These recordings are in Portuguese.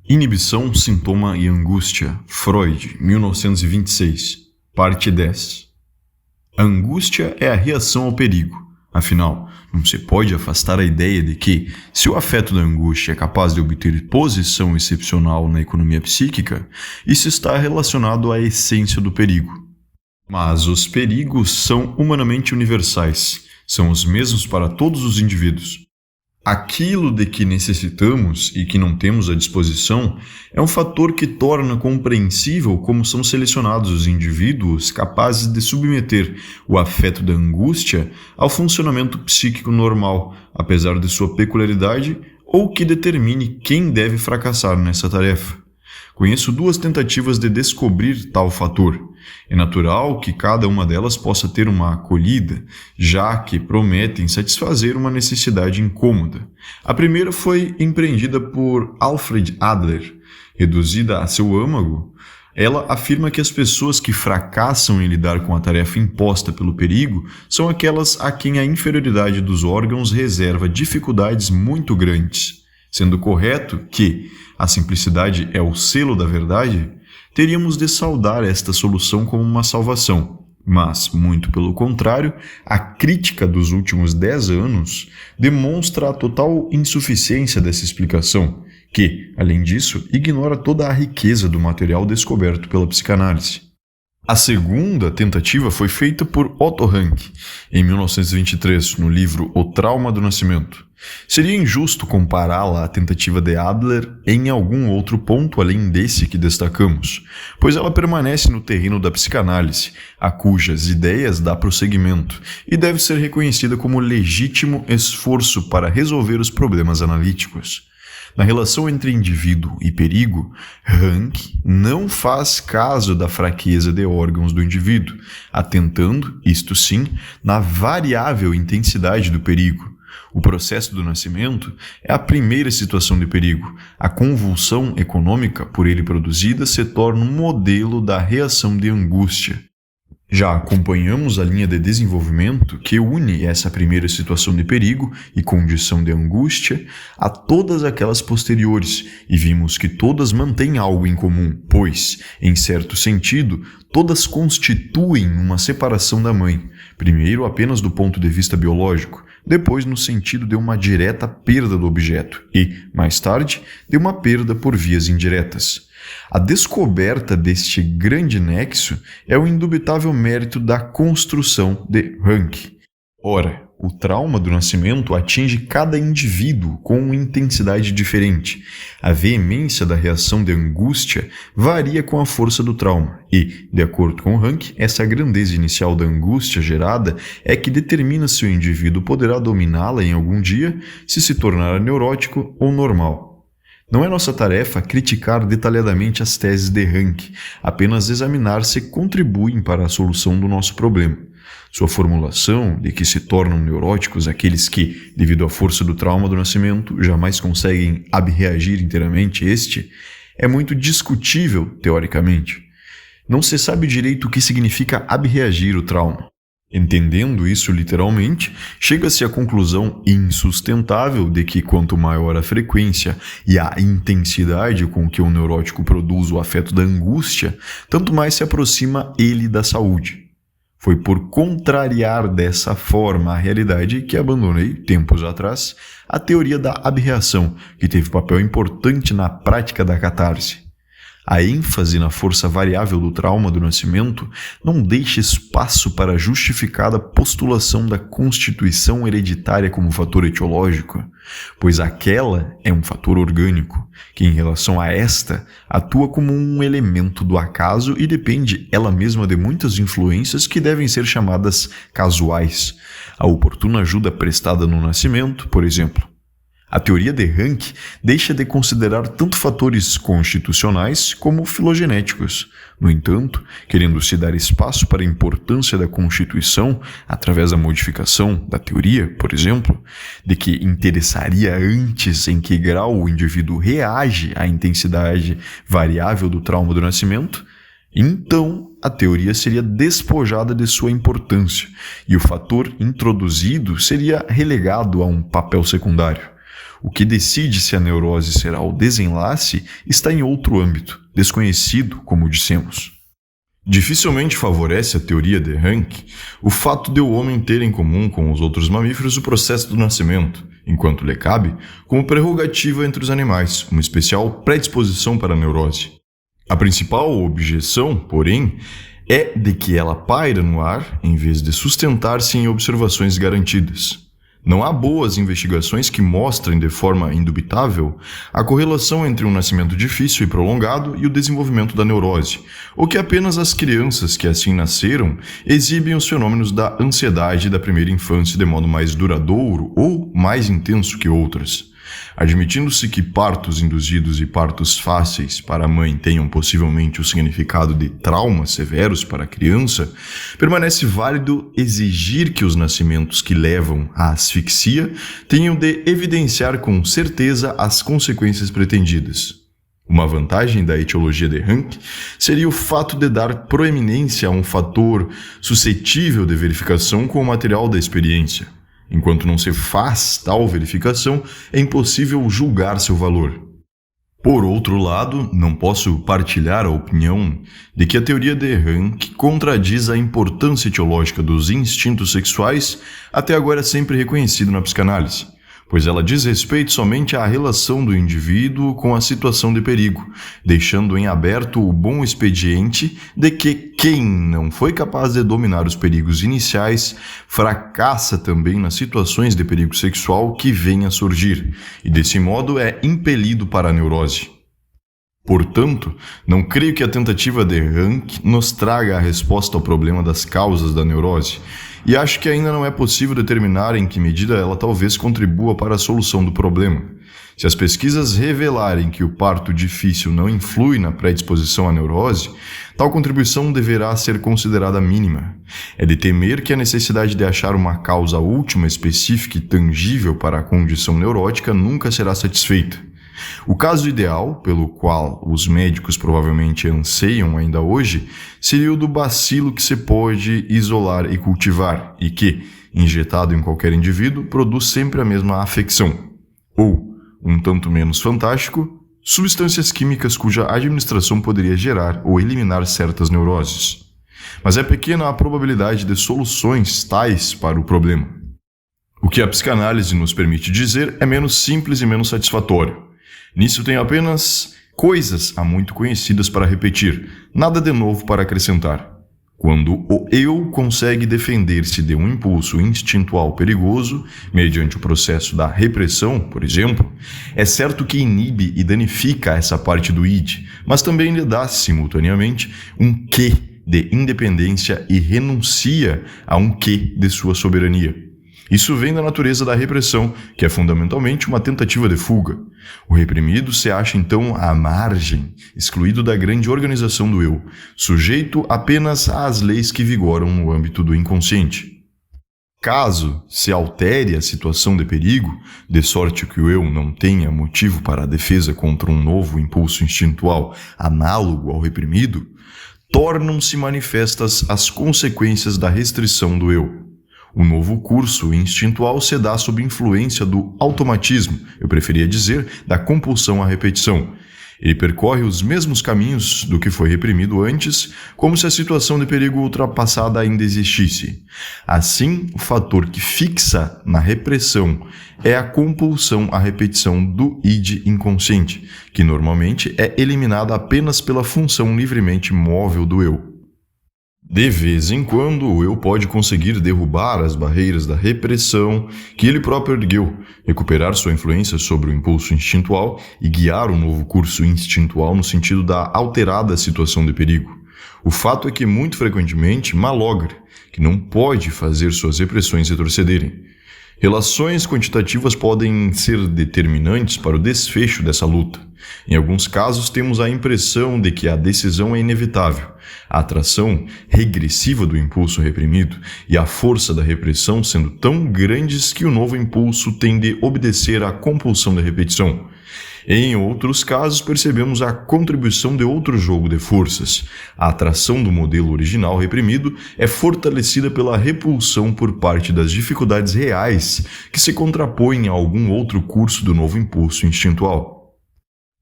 Inibição, sintoma e angústia. Freud, 1926. Parte 10. A angústia é a reação ao perigo. Afinal, não se pode afastar a ideia de que, se o afeto da angústia é capaz de obter posição excepcional na economia psíquica, isso está relacionado à essência do perigo. Mas os perigos são humanamente universais, são os mesmos para todos os indivíduos. Aquilo de que necessitamos e que não temos à disposição é um fator que torna compreensível como são selecionados os indivíduos capazes de submeter o afeto da angústia ao funcionamento psíquico normal, apesar de sua peculiaridade, ou que determine quem deve fracassar nessa tarefa. Conheço duas tentativas de descobrir tal fator. É natural que cada uma delas possa ter uma acolhida, já que prometem satisfazer uma necessidade incômoda. A primeira foi empreendida por Alfred Adler. Reduzida a seu âmago, ela afirma que as pessoas que fracassam em lidar com a tarefa imposta pelo perigo são aquelas a quem a inferioridade dos órgãos reserva dificuldades muito grandes. Sendo correto que a simplicidade é o selo da verdade, teríamos de saudar esta solução como uma salvação. Mas, muito pelo contrário, a crítica dos últimos 10 anos demonstra a total insuficiência dessa explicação, que, além disso, ignora toda a riqueza do material descoberto pela psicanálise. A segunda tentativa foi feita por Otto Rank, em 1923, no livro O Trauma do Nascimento. Seria injusto compará-la à tentativa de Adler em algum outro ponto além desse que destacamos, pois ela permanece no terreno da psicanálise, a cujas ideias dá prosseguimento, e deve ser reconhecida como legítimo esforço para resolver os problemas analíticos. Na relação entre indivíduo e perigo, Rank não faz caso da fraqueza de órgãos do indivíduo, atentando, isto sim, na variável intensidade do perigo. O processo do nascimento é a primeira situação de perigo. A convulsão econômica por ele produzida se torna um modelo da reação de angústia. Já acompanhamos a linha de desenvolvimento que une essa primeira situação de perigo e condição de angústia a todas aquelas posteriores e vimos que todas mantêm algo em comum, pois, em certo sentido, todas constituem uma separação da mãe, primeiro apenas do ponto de vista biológico, depois no sentido de uma direta perda do objeto e, mais tarde, de uma perda por vias indiretas. A descoberta deste grande nexo é o indubitável mérito da construção de Rank. Ora, o trauma do nascimento atinge cada indivíduo com uma intensidade diferente. A veemência da reação de angústia varia com a força do trauma e, de acordo com Rank, essa grandeza inicial da angústia gerada é que determina se o indivíduo poderá dominá-la em algum dia, se tornará neurótico ou normal. Não é nossa tarefa criticar detalhadamente as teses de Rank, apenas examinar se contribuem para a solução do nosso problema. Sua formulação de que se tornam neuróticos aqueles que, devido à força do trauma do nascimento, jamais conseguem abreagir inteiramente este, é muito discutível teoricamente. Não se sabe direito o que significa abreagir o trauma. Entendendo isso literalmente, chega-se à conclusão insustentável de que quanto maior a frequência e a intensidade com que o neurótico produz o afeto da angústia, tanto mais se aproxima ele da saúde. Foi por contrariar dessa forma a realidade que abandonei, tempos atrás, a teoria da abreação, que teve papel importante na prática da catarse. A ênfase na força variável do trauma do nascimento não deixa espaço para a justificada postulação da constituição hereditária como fator etiológico, pois aquela é um fator orgânico, que em relação a esta atua como um elemento do acaso e depende ela mesma de muitas influências que devem ser chamadas casuais. A oportuna ajuda prestada no nascimento, por exemplo. A teoria de Rank deixa de considerar tanto fatores constitucionais como filogenéticos. No entanto, querendo-se dar espaço para a importância da constituição através da modificação da teoria, por exemplo, de que interessaria antes em que grau o indivíduo reage à intensidade variável do trauma do nascimento, então a teoria seria despojada de sua importância e o fator introduzido seria relegado a um papel secundário. O que decide se a neurose será o desenlace está em outro âmbito, desconhecido, como dissemos. Dificilmente favorece a teoria de Rank o fato de o homem ter em comum com os outros mamíferos o processo do nascimento, enquanto lhe cabe, como prerrogativa entre os animais, uma especial predisposição para a neurose. A principal objeção, porém, é de que ela paira no ar em vez de sustentar-se em observações garantidas. Não há boas investigações que mostrem de forma indubitável a correlação entre um nascimento difícil e prolongado e o desenvolvimento da neurose, ou que apenas as crianças que assim nasceram exibem os fenômenos da ansiedade da primeira infância de modo mais duradouro ou mais intenso que outras. Admitindo-se que partos induzidos e partos fáceis para a mãe tenham possivelmente o significado de traumas severos para a criança, permanece válido exigir que os nascimentos que levam à asfixia tenham de evidenciar com certeza as consequências pretendidas. Uma vantagem da etiologia de Rank seria o fato de dar proeminência a um fator suscetível de verificação com o material da experiência. Enquanto não se faz tal verificação, é impossível julgar seu valor. Por outro lado, não posso partilhar a opinião de que a teoria de Rank contradiz a importância etiológica dos instintos sexuais até agora sempre reconhecido na psicanálise, pois ela diz respeito somente à relação do indivíduo com a situação de perigo, deixando em aberto o bom expediente de que quem não foi capaz de dominar os perigos iniciais fracassa também nas situações de perigo sexual que vêm a surgir, e desse modo é impelido para a neurose. Portanto, não creio que a tentativa de Rank nos traga a resposta ao problema das causas da neurose, e acho que ainda não é possível determinar em que medida ela talvez contribua para a solução do problema. Se as pesquisas revelarem que o parto difícil não influi na predisposição à neurose, tal contribuição deverá ser considerada mínima. É de temer que a necessidade de achar uma causa última específica e tangível para a condição neurótica nunca será satisfeita. O caso ideal, pelo qual os médicos provavelmente anseiam ainda hoje, seria o do bacilo que se pode isolar e cultivar e que, injetado em qualquer indivíduo, produz sempre a mesma afecção. Ou, um tanto menos fantástico, substâncias químicas cuja administração poderia gerar ou eliminar certas neuroses. Mas é pequena a probabilidade de soluções tais para o problema. O que a psicanálise nos permite dizer é menos simples e menos satisfatório. Nisso tenho apenas coisas há muito conhecidas para repetir, nada de novo para acrescentar. Quando o eu consegue defender-se de um impulso instintual perigoso, mediante o processo da repressão, por exemplo, é certo que inibe e danifica essa parte do id, mas também lhe dá, simultaneamente, um quê de independência e renuncia a um quê de sua soberania. Isso vem da natureza da repressão, que é fundamentalmente uma tentativa de fuga. O reprimido se acha então à margem, excluído da grande organização do eu, sujeito apenas às leis que vigoram no âmbito do inconsciente. Caso se altere a situação de perigo, de sorte que o eu não tenha motivo para a defesa contra um novo impulso instintual análogo ao reprimido, tornam-se manifestas as consequências da restrição do eu. O novo curso instintual se dá sob influência do automatismo, eu preferia dizer, da compulsão à repetição. Ele percorre os mesmos caminhos do que foi reprimido antes, como se a situação de perigo ultrapassada ainda existisse. Assim, o fator que fixa na repressão é a compulsão à repetição do id inconsciente, que normalmente é eliminada apenas pela função livremente móvel do eu. De vez em quando, o eu pode conseguir derrubar as barreiras da repressão que ele próprio ergueu, recuperar sua influência sobre o impulso instintual e guiar um novo curso instintual no sentido da alterada situação de perigo. O fato é que, muito frequentemente, malogra, que não pode fazer suas repressões retrocederem. Relações quantitativas podem ser determinantes para o desfecho dessa luta. Em alguns casos, temos a impressão de que a decisão é inevitável, a atração regressiva do impulso reprimido e a força da repressão sendo tão grandes que o novo impulso tem de obedecer à compulsão da repetição. Em outros casos, percebemos a contribuição de outro jogo de forças. A atração do modelo original reprimido é fortalecida pela repulsão por parte das dificuldades reais que se contrapõem a algum outro curso do novo impulso instintual.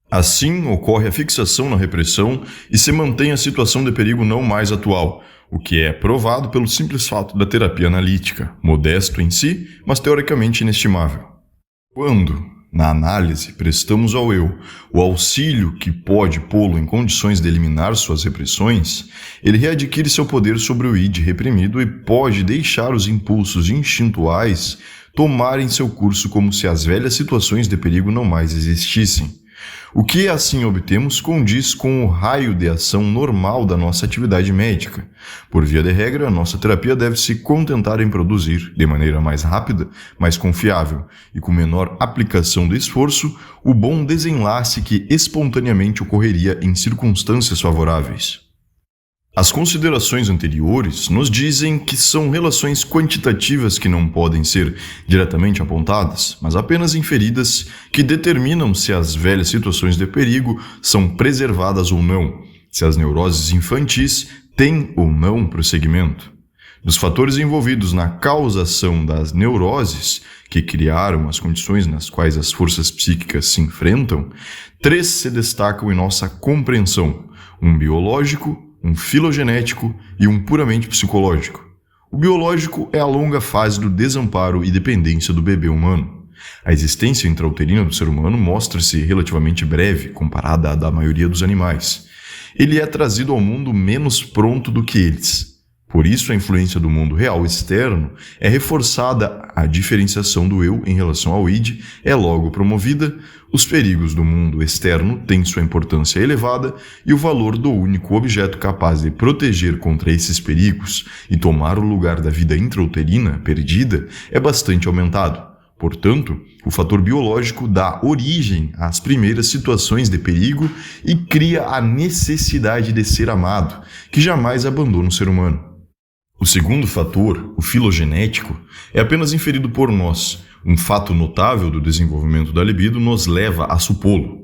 Assim, ocorre a fixação na repressão e se mantém a situação de perigo não mais atual, o que é provado pelo simples fato da terapia analítica, modesto em si, mas teoricamente inestimável. Quando, na análise, prestamos ao eu o auxílio que pode pô-lo em condições de eliminar suas repressões, ele readquire seu poder sobre o id reprimido e pode deixar os impulsos instintuais tomarem seu curso como se as velhas situações de perigo não mais existissem. O que assim obtemos condiz com o raio de ação normal da nossa atividade médica. Por via de regra, a nossa terapia deve se contentar em produzir, de maneira mais rápida, mais confiável e com menor aplicação de esforço, o bom desenlace que espontaneamente ocorreria em circunstâncias favoráveis. As considerações anteriores nos dizem que são relações quantitativas que não podem ser diretamente apontadas, mas apenas inferidas, que determinam se as velhas situações de perigo são preservadas ou não, se as neuroses infantis têm ou não prosseguimento. Dos fatores envolvidos na causação das neuroses, que criaram as condições nas quais as forças psíquicas se enfrentam, 3 se destacam em nossa compreensão: um biológico, um filogenético e um puramente psicológico. O biológico é a longa fase do desamparo e dependência do bebê humano. A existência intrauterina do ser humano mostra-se relativamente breve comparada à da maioria dos animais. Ele é trazido ao mundo menos pronto do que eles. Por isso, a influência do mundo real externo é reforçada, a diferenciação do eu em relação ao id é logo promovida, os perigos do mundo externo têm sua importância elevada e o valor do único objeto capaz de proteger contra esses perigos e tomar o lugar da vida intrauterina perdida é bastante aumentado. Portanto, o fator biológico dá origem às primeiras situações de perigo e cria a necessidade de ser amado, que jamais abandona o ser humano. O segundo fator, o filogenético, é apenas inferido por nós. Um fato notável do desenvolvimento da libido nos leva a supô-lo.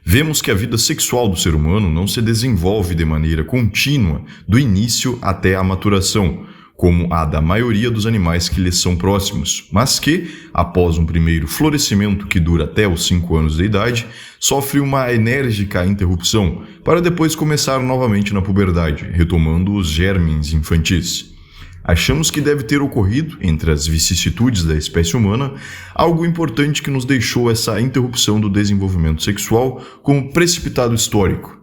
Vemos que a vida sexual do ser humano não se desenvolve de maneira contínua do início até a maturação, como a da maioria dos animais que lhes são próximos, mas que, após um primeiro florescimento que dura até os 5 anos de idade, sofre uma enérgica interrupção, para depois começar novamente na puberdade, retomando os germens infantis. Achamos que deve ter ocorrido, entre as vicissitudes da espécie humana, algo importante que nos deixou essa interrupção do desenvolvimento sexual como precipitado histórico.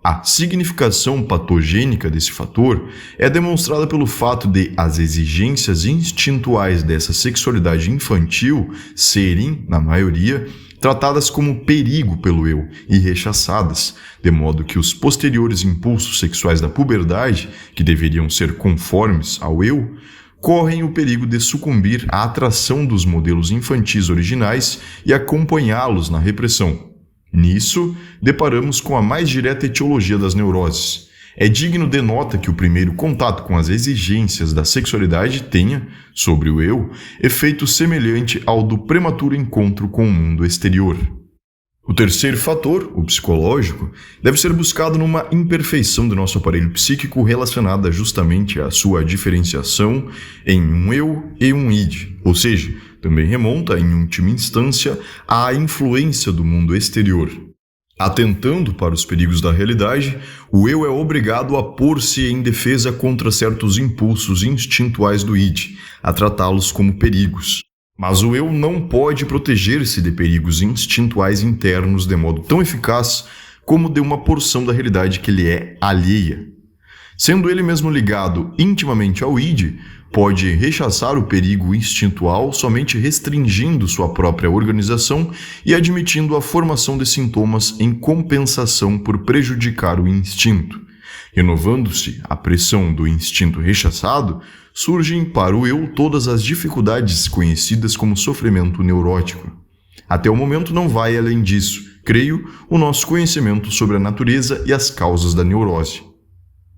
A significação patogênica desse fator é demonstrada pelo fato de as exigências instintuais dessa sexualidade infantil serem, na maioria, tratadas como perigo pelo eu e rechaçadas, de modo que os posteriores impulsos sexuais da puberdade, que deveriam ser conformes ao eu, correm o perigo de sucumbir à atração dos modelos infantis originais e acompanhá-los na repressão. Nisso, deparamos com a mais direta etiologia das neuroses. É digno de nota que o primeiro contato com as exigências da sexualidade tenha, sobre o eu, efeito semelhante ao do prematuro encontro com o mundo exterior. O terceiro fator, o psicológico, deve ser buscado numa imperfeição do nosso aparelho psíquico relacionada justamente à sua diferenciação em um eu e um id, ou seja, também remonta, em última instância, à influência do mundo exterior. Atentando para os perigos da realidade, o eu é obrigado a pôr-se em defesa contra certos impulsos instintuais do id, a tratá-los como perigos. Mas o eu não pode proteger-se de perigos instintuais internos de modo tão eficaz como de uma porção da realidade que lhe é alheia. Sendo ele mesmo ligado intimamente ao id, pode rechaçar o perigo instintual somente restringindo sua própria organização e admitindo a formação de sintomas em compensação por prejudicar o instinto. Renovando-se a pressão do instinto rechaçado, surgem para o eu todas as dificuldades conhecidas como sofrimento neurótico. Até o momento não vai além disso, creio, o nosso conhecimento sobre a natureza e as causas da neurose.